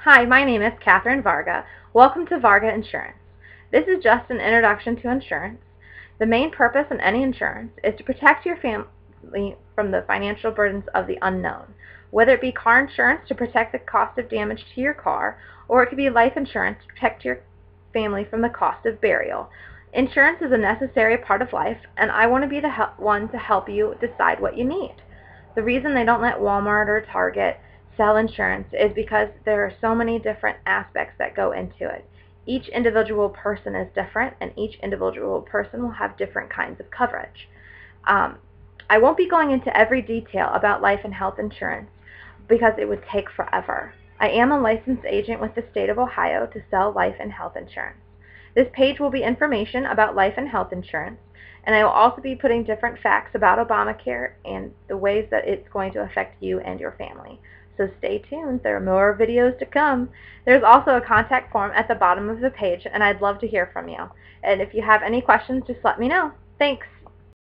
Hi, my name is Catherine Varga. Welcome to Varga Insurance. This is just an introduction to insurance. The main purpose in any insurance is to protect your family from the financial burdens of the unknown, whether it be car insurance to protect the cost of damage to your car, or it could be life insurance to protect your family from the cost of burial. Insurance is a necessary part of life, and I want to be the one to help you decide what you need. The reason they don't let Walmart or Target sell insurance is because there are so many different aspects that go into it. Each individual person is different, and each individual person will have different kinds of coverage. I won't be going into every detail about life and health insurance because it would take forever. I am a licensed agent with the state of Ohio to sell life and health insurance. This page will be information about life and health insurance, and I will also be putting different facts about Obamacare and the ways that it's going to affect you and your family. So stay tuned, there are more videos to come. There's also a contact form at the bottom of the page, and I'd love to hear from you. And if you have any questions, just let me know. Thanks.